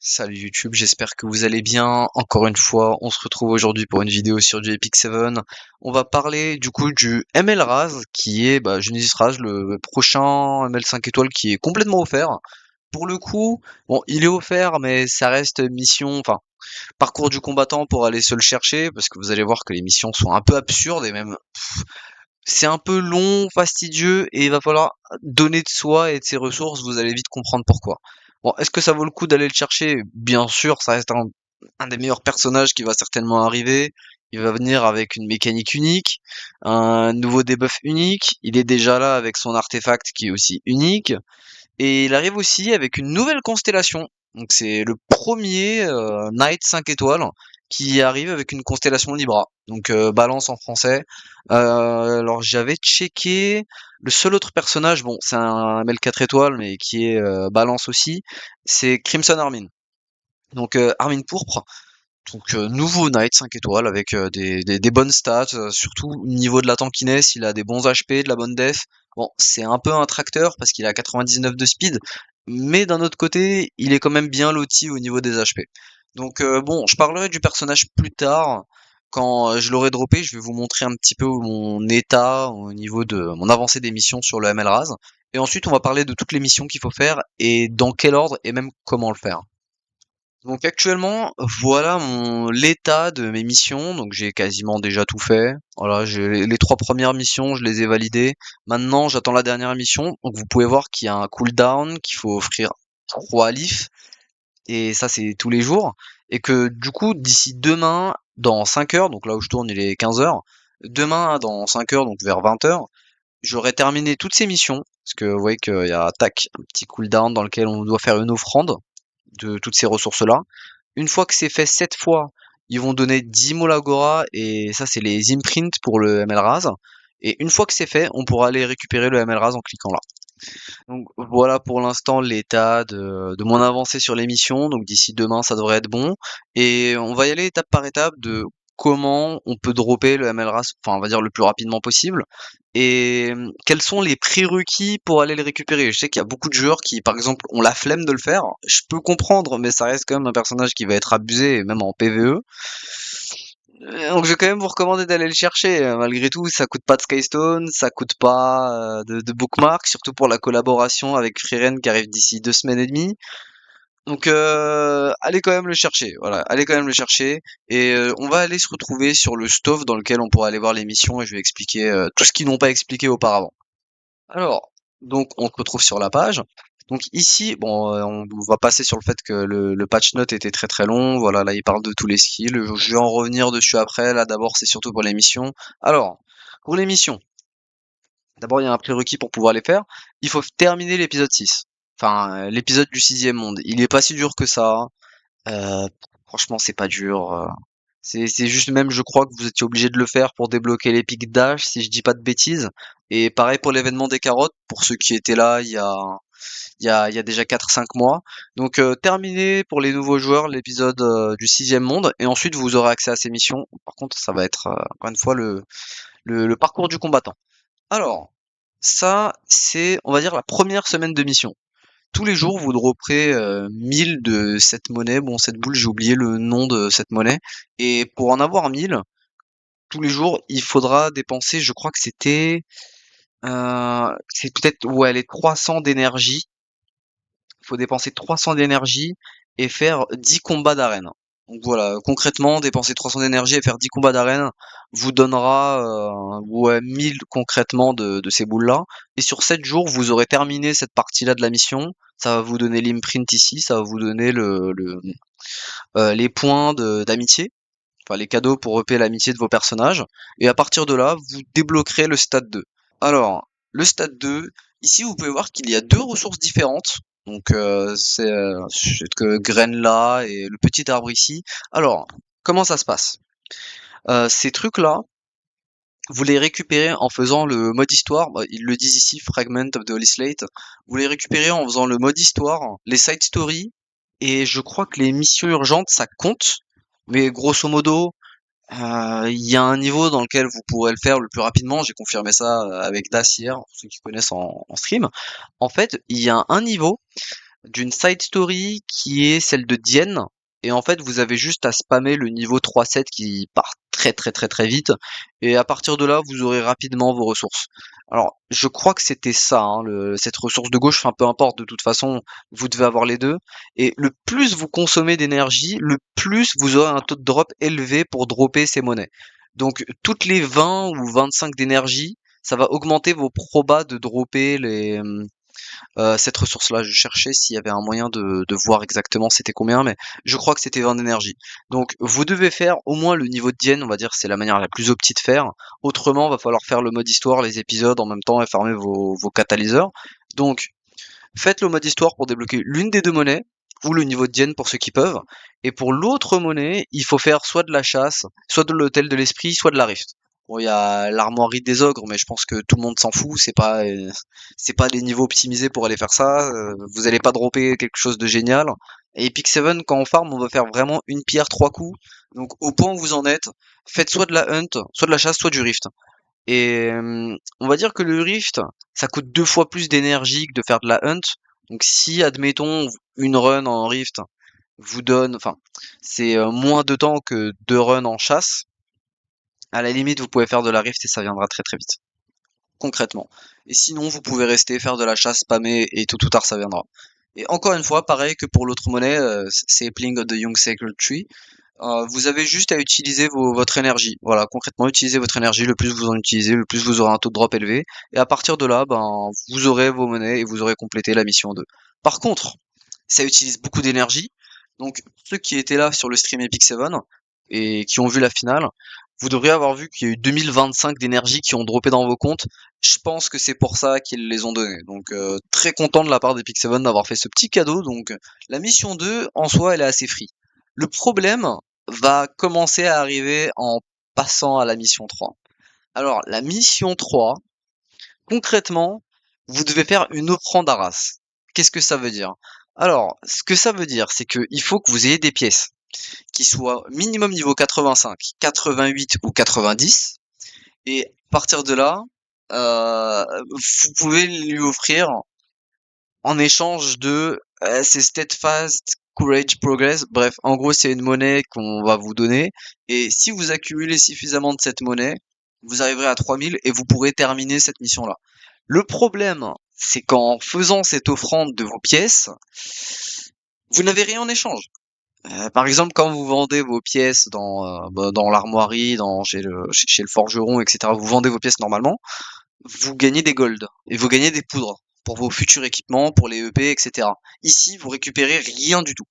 Salut YouTube, j'espère que vous allez bien. Encore une fois, on se retrouve aujourd'hui pour une vidéo sur du Epic 7. On va parler du coup du ML Raz qui est Genesis Raz, le prochain ML 5 étoiles qui est complètement offert. Pour le coup, bon, il est offert, mais ça reste mission, enfin, parcours du combattant pour aller se le chercher, parce que vous allez voir que les missions sont un peu absurdes et même c'est un peu long, fastidieux, et il va falloir donner de soi et de ses ressources, vous allez vite comprendre pourquoi. Bon, est-ce que ça vaut le coup d'aller le chercher? Bien sûr, ça reste un des meilleurs personnages qui va certainement arriver. Il va venir avec une mécanique unique, un nouveau debuff unique. Il est déjà là avec son artefact qui est aussi unique. Et il arrive aussi avec une nouvelle constellation. Donc c'est le premier Knight 5 étoiles qui arrive avec une constellation Libra. Donc balance en français. Alors j'avais checké le seul autre personnage, bon c'est un ML 4 étoiles mais qui est balance aussi, c'est Crimson Armin. Donc Armin pourpre. Donc nouveau Knight 5 étoiles avec des bonnes stats, surtout au niveau de la tankiness, il a des bons HP, de la bonne def. Bon, c'est un peu un tracteur parce qu'il a 99 de speed, mais d'un autre côté, il est quand même bien loti au niveau des HP. Donc bon, je parlerai du personnage plus tard. Quand je l'aurai droppé, je vais vous montrer un petit peu mon état au niveau de mon avancée des missions sur le ML Raz. Et ensuite, on va parler de toutes les missions qu'il faut faire et dans quel ordre et même comment le faire. Donc actuellement, voilà l'état de mes missions. Donc j'ai quasiment déjà tout fait. Voilà, j'ai les trois premières missions, je les ai validées. Maintenant, j'attends la dernière mission. Donc vous pouvez voir qu'il y a un cooldown, qu'il faut offrir 3 leafs. Et ça, c'est tous les jours. Et que du coup, d'ici demain, dans 5 heures, donc là où je tourne, il est 15 heures. Demain, dans 5 heures, donc vers 20 heures, j'aurai terminé toutes ces missions. Parce que vous voyez qu'il y a tac, un petit cooldown dans lequel on doit faire une offrande de toutes ces ressources-là. Une fois que c'est fait 7 fois, ils vont donner 10 Molagora et ça c'est les imprints pour le ML Raz. Et une fois que c'est fait, on pourra aller récupérer le ML Raz en cliquant là. Donc voilà pour l'instant l'état de mon avancée sur l'émission. Donc d'ici demain ça devrait être bon. Et on va y aller étape par étape de comment on peut dropper le ML Raz, enfin on va dire le plus rapidement possible. Et quels sont les prérequis pour aller le récupérer? Je sais qu'il y a beaucoup de joueurs qui, par exemple, ont la flemme de le faire. Je peux comprendre, mais ça reste quand même un personnage qui va être abusé, même en PvE. Donc je vais quand même vous recommander d'aller le chercher. Malgré tout, ça coûte pas de Skystone, ça coûte pas de bookmark, surtout pour la collaboration avec Freeren qui arrive d'ici 2 semaines et demie. Donc allez quand même le chercher, voilà, allez quand même le chercher. Et on va aller se retrouver sur le stuff dans lequel on pourra aller voir les missions et je vais expliquer tout ce qu'ils n'ont pas expliqué auparavant. Alors, donc on se retrouve sur la page. Donc ici, bon, on va passer sur le fait que le patch note était très très long. Voilà, là il parle de tous les skills. Je vais en revenir dessus après. Là d'abord c'est surtout pour les missions. Alors, pour les missions, d'abord il y a un prérequis pour pouvoir les faire. Il faut terminer l'épisode 6. Enfin, l'épisode du sixième monde. Il est pas si dur que ça. Euh, Franchement, c'est pas dur. C'est juste même, je crois que vous étiez obligé de le faire pour débloquer l'Epic Dash, si je dis pas de bêtises. Et pareil pour l'événement des carottes, pour ceux qui étaient là il y a déjà 4 5 mois. Donc terminé pour les nouveaux joueurs l'épisode du sixième monde, et ensuite vous aurez accès à ces missions. Par contre, ça va être encore une fois le parcours du combattant. Alors, ça, c'est, on va dire, la première semaine de mission. Tous les jours, vous dropperez 1000 de cette monnaie. Bon, cette boule, j'ai oublié le nom de cette monnaie. Et pour en avoir 1000, tous les jours, il faudra dépenser, je crois que c'est peut-être, ouais, les 300 d'énergie. Il faut dépenser 300 d'énergie et faire 10 combats d'arène. Donc voilà, concrètement, dépenser 300 d'énergie et faire 10 combats d'arène vous donnera ouais, 1000 concrètement de ces boules-là. Et sur 7 jours, vous aurez terminé cette partie-là de la mission. Ça va vous donner l'imprint ici, ça va vous donner les points d'amitié, enfin les cadeaux pour repayer l'amitié de vos personnages. Et à partir de là, vous débloquerez le stade 2. Alors, le stade 2, ici vous pouvez voir qu'il y a deux ressources différentes. Donc c'est cette graine là et le petit arbre ici. Alors, comment ça se passe? Ces trucs-là, vous les récupérez en faisant le mode histoire. Ils le disent ici, Fragment of the Holy Slate. Vous les récupérez en faisant le mode histoire, les side stories, et je crois que les missions urgentes, ça compte. Mais grosso modo, il y a un niveau dans lequel vous pourrez le faire le plus rapidement. J'ai confirmé ça avec Das hier, pour ceux qui connaissent en stream. En fait, il y a un niveau d'une side story qui est celle de Dienne. Et en fait, vous avez juste à spammer le niveau 3-7 qui part très très très très vite. Et à partir de là, vous aurez rapidement vos ressources. Alors, je crois que c'était ça, hein, cette ressource de gauche, enfin peu importe, de toute façon, vous devez avoir les deux. Et le plus vous consommez d'énergie, le plus vous aurez un taux de drop élevé pour dropper ces monnaies. Donc, toutes les 20 ou 25 d'énergie, ça va augmenter vos probas de dropper cette ressource-là. Je cherchais s'il y avait un moyen de voir exactement c'était combien, mais je crois que c'était 20 d'énergie. Donc vous devez faire au moins le niveau de Dienne, on va dire, c'est la manière la plus opti de faire. Autrement, va falloir faire le mode histoire, les épisodes en même temps et farmer vos catalyseurs. Donc faites le mode histoire pour débloquer l'une des deux monnaies, ou le niveau de Dienne pour ceux qui peuvent. Et pour l'autre monnaie, il faut faire soit de la chasse, soit de l'hôtel de l'esprit, soit de la rift. Bon, il y a l'armoirie des ogres, mais je pense que tout le monde s'en fout. C'est pas les niveaux optimisés pour aller faire ça. Vous allez pas dropper quelque chose de génial. Et Epic 7, quand on farm, on va faire vraiment une pierre trois coups. Donc au point où vous en êtes, faites soit de la hunt, soit de la chasse, soit du rift. Et on va dire que le Rift, ça coûte 2 fois plus d'énergie que de faire de la Hunt. Donc si, admettons, une run en Rift vous donne, enfin, c'est moins de temps que 2 runs en chasse, à la limite, vous pouvez faire de la Rift et ça viendra très très vite, concrètement. Et sinon, vous pouvez rester faire de la chasse, spammer et tout ou tard ça viendra. Et encore une fois, pareil que pour l'autre monnaie, Sapling of the Young Sacred Tree, vous avez juste à utiliser votre énergie. Voilà, concrètement, utilisez votre énergie. Le plus vous en utilisez, le plus vous aurez un taux de drop élevé. Et à partir de là, ben, vous aurez vos monnaies et vous aurez complété la mission 2. Par contre, ça utilise beaucoup d'énergie. Donc, ceux qui étaient là sur le stream Epic 7 et qui ont vu la finale, vous devriez avoir vu qu'il y a eu 2025 d'énergie qui ont droppé dans vos comptes. Je pense que c'est pour ça qu'ils les ont donnés. Donc, très content de la part d'Epic 7 d'avoir fait ce petit cadeau. Donc, la mission 2, en soi, elle est assez free. Le problème va commencer à arriver en passant à la mission 3. Alors, la mission 3, concrètement, vous devez faire une offrande à race. Qu'est-ce que ça veut dire? Alors, ce que ça veut dire, c'est qu'il faut que vous ayez des pièces qui soient minimum niveau 85, 88 ou 90. Et à partir de là, vous pouvez lui offrir en échange de c'est Steadfast, Courage, Progress. Bref, en gros, c'est une monnaie qu'on va vous donner. Et si vous accumulez suffisamment de cette monnaie, vous arriverez à 3000 et vous pourrez terminer cette mission-là. Le problème, c'est qu'en faisant cette offrande de vos pièces, vous n'avez rien en échange. Par exemple, quand vous vendez vos pièces dans l'armoirie, chez le forgeron, etc., vous vendez vos pièces normalement, vous gagnez des golds et vous gagnez des poudres pour vos futurs équipements, pour les EP, etc. Ici, vous récupérez rien du tout.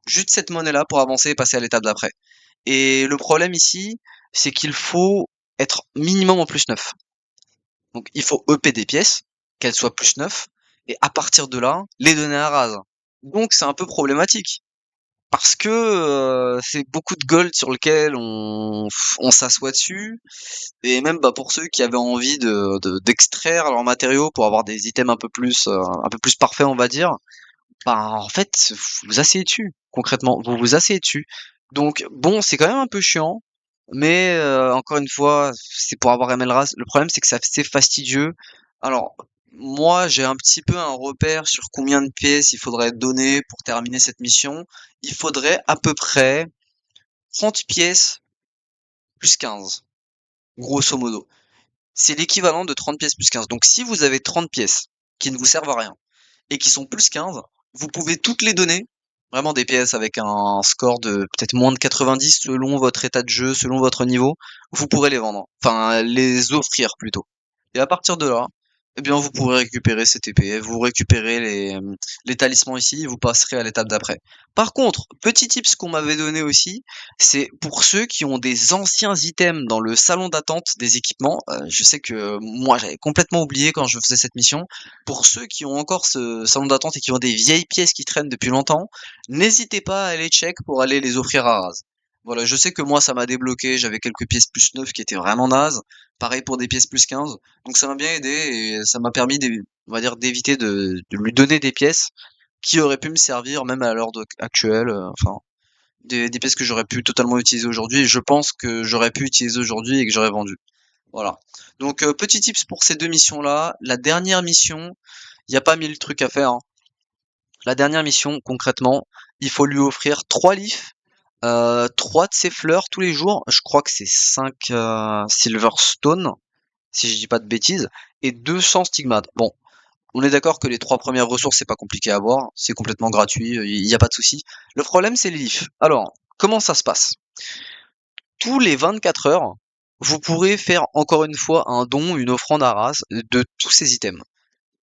Juste cette monnaie-là pour avancer et passer à l'étape d'après. Et le problème ici, c'est qu'il faut être minimum en plus 9. Donc il faut EP des pièces, qu'elles soient plus 9, et à partir de là, les donner à rase. Donc c'est un peu problématique. Parce que c'est beaucoup de gold sur lequel on s'assoit dessus. Et même bah, pour ceux qui avaient envie d'extraire leurs matériaux pour avoir des items un peu plus parfaits, on va dire, bah en fait, vous vous asseyez dessus, concrètement, vous vous asseyez dessus. Donc bon, c'est quand même un peu chiant, mais encore une fois, c'est pour avoir MLRAS. Le problème, c'est que c'est fastidieux. Alors, moi, j'ai un petit peu un repère sur combien de pièces il faudrait donner pour terminer cette mission. Il faudrait à peu près 30 pièces plus 15, grosso modo. C'est l'équivalent de 30 pièces plus 15. Donc si vous avez 30 pièces qui ne vous servent à rien et qui sont plus 15, vous pouvez toutes les donner. Vraiment des pièces avec un score de peut-être moins de 90 selon votre état de jeu, selon votre niveau. Vous pourrez les vendre. Enfin, les offrir plutôt. Et à partir de là, eh bien, vous pourrez récupérer cette épée, vous récupérez les talismans ici, et vous passerez à l'étape d'après. Par contre, petit tips qu'on m'avait donné aussi, c'est pour ceux qui ont des anciens items dans le salon d'attente des équipements. Je sais que moi, j'avais complètement oublié quand je faisais cette mission. Pour ceux qui ont encore ce salon d'attente et qui ont des vieilles pièces qui traînent depuis longtemps, n'hésitez pas à aller check pour aller les offrir à ras. Voilà, je sais que moi ça m'a débloqué, j'avais quelques pièces plus 9 qui étaient vraiment nazes. Pareil pour des pièces plus 15. Donc ça m'a bien aidé et ça m'a permis, on va dire, d'éviter de lui donner des pièces qui auraient pu me servir même à l'heure actuelle. Enfin, des pièces que j'aurais pu totalement utiliser aujourd'hui et je pense que j'aurais pu utiliser aujourd'hui et que j'aurais vendu. Voilà. Donc petit tips pour ces deux missions-là. La dernière mission, il n'y a pas 1000 trucs à faire, hein. La dernière mission, concrètement, il faut lui offrir 3 leafs, 3 de ses fleurs tous les jours. Je crois que c'est 5 Silverstone, si je dis pas de bêtises, et 200 stigmates. Bon, on est d'accord que les 3 premières ressources, c'est pas compliqué à avoir, c'est complètement gratuit, il y a pas de souci. Le problème, c'est les leafs. Alors, comment ça se passe? Tous les 24 heures, vous pourrez faire encore une fois un don, une offrande à Raz de tous ces items.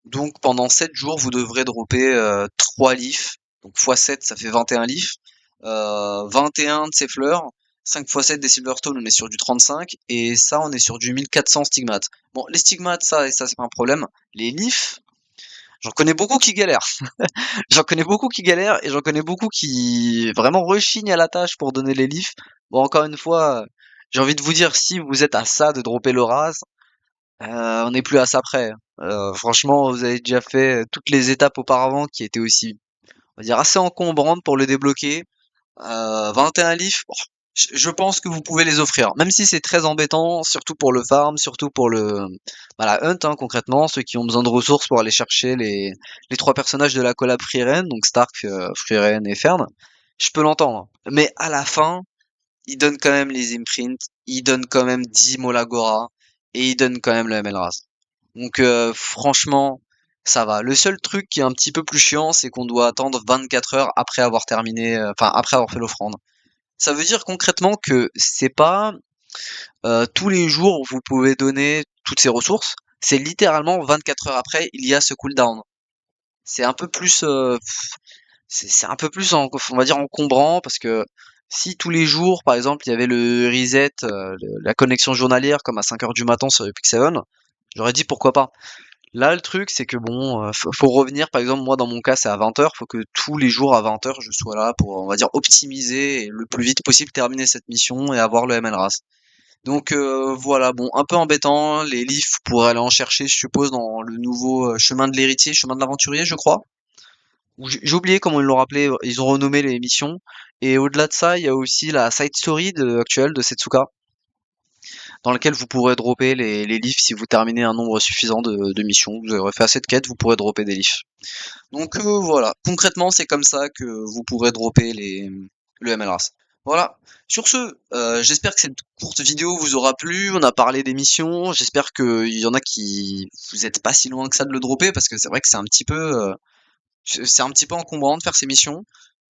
Donc pendant 7 jours, vous devrez dropper 3 leafs. Donc x7, ça fait 21 leafs. 21 de ces fleurs. 5 x 7 des Silverstone, on est sur du 35. Et ça, on est sur du 1400 stigmates. Bon, les stigmates, ça, et ça, c'est pas un problème. Les leafs, j'en connais beaucoup qui galèrent. J'en connais beaucoup qui galèrent et j'en connais beaucoup qui vraiment rechignent à la tâche pour donner les leafs. Bon, encore une fois, j'ai envie de vous dire, si vous êtes à ça de dropper le Raz, on n'est plus à ça près. Franchement, vous avez déjà fait toutes les étapes auparavant qui étaient aussi, on va dire, assez encombrantes pour le débloquer. 21 livres, bon, je pense que vous pouvez les offrir, même si c'est très embêtant, surtout pour le farm, surtout pour le la hunt, hein, concrètement, ceux qui ont besoin de ressources pour aller chercher les 3 personnages de la collab Frieren, donc Stark, Frieren et Fern. Je peux l'entendre, mais à la fin, il donne quand même les imprints, il donne quand même 10 Molagora, et il donne quand même le ML Raz. Donc franchement, ça va. Le seul truc qui est un petit peu plus chiant, c'est qu'on doit attendre 24 heures après avoir terminé, enfin après avoir fait l'offrande. Ça veut dire concrètement que c'est pas tous les jours où vous pouvez donner toutes ces ressources, c'est littéralement 24 heures après, il y a ce cooldown. C'est un peu plus, c'est un peu plus, on va dire encombrant parce que si tous les jours, par exemple, il y avait le reset, la connexion journalière comme à 5 heures du matin sur Epic 7, j'aurais dit pourquoi pas. Là, le truc, c'est que bon, faut revenir, par exemple, moi dans mon cas, c'est à 20 heures, faut que tous les jours à 20 heures, je sois là pour, on va dire, optimiser et le plus vite possible terminer cette mission et avoir le ML RAS. Donc voilà, bon, un peu embêtant, les leafs pour aller en chercher, je suppose, dans le nouveau chemin de l'héritier, chemin de l'aventurier, je crois. Ou j'ai oublié comment ils l'ont rappelé, ils ont renommé les missions. Et au-delà de ça, il y a aussi la side story actuelle de Setsuka, dans laquelle vous pourrez dropper les leafs si vous terminez un nombre suffisant de missions. Vous aurez fait assez de quêtes, vous pourrez dropper des leafs. Donc voilà, concrètement c'est comme ça que vous pourrez dropper le MLRAS. Voilà. Sur ce, j'espère que cette courte vidéo vous aura plu. On a parlé des missions. J'espère qu'il y en a qui vous êtes pas si loin que ça de le dropper parce que c'est vrai que c'est un petit peu encombrant de faire ces missions.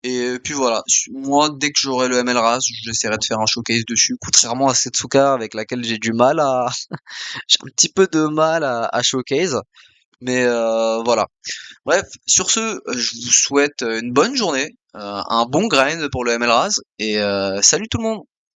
Et puis voilà, moi dès que j'aurai le MLRAS, j'essaierai de faire un showcase dessus, contrairement à Setsuka avec laquelle j'ai du mal à, j'ai un petit peu de mal à showcase. Mais voilà. Bref, sur ce, je vous souhaite une bonne journée, un bon grind pour le MLRAS, et salut tout le monde!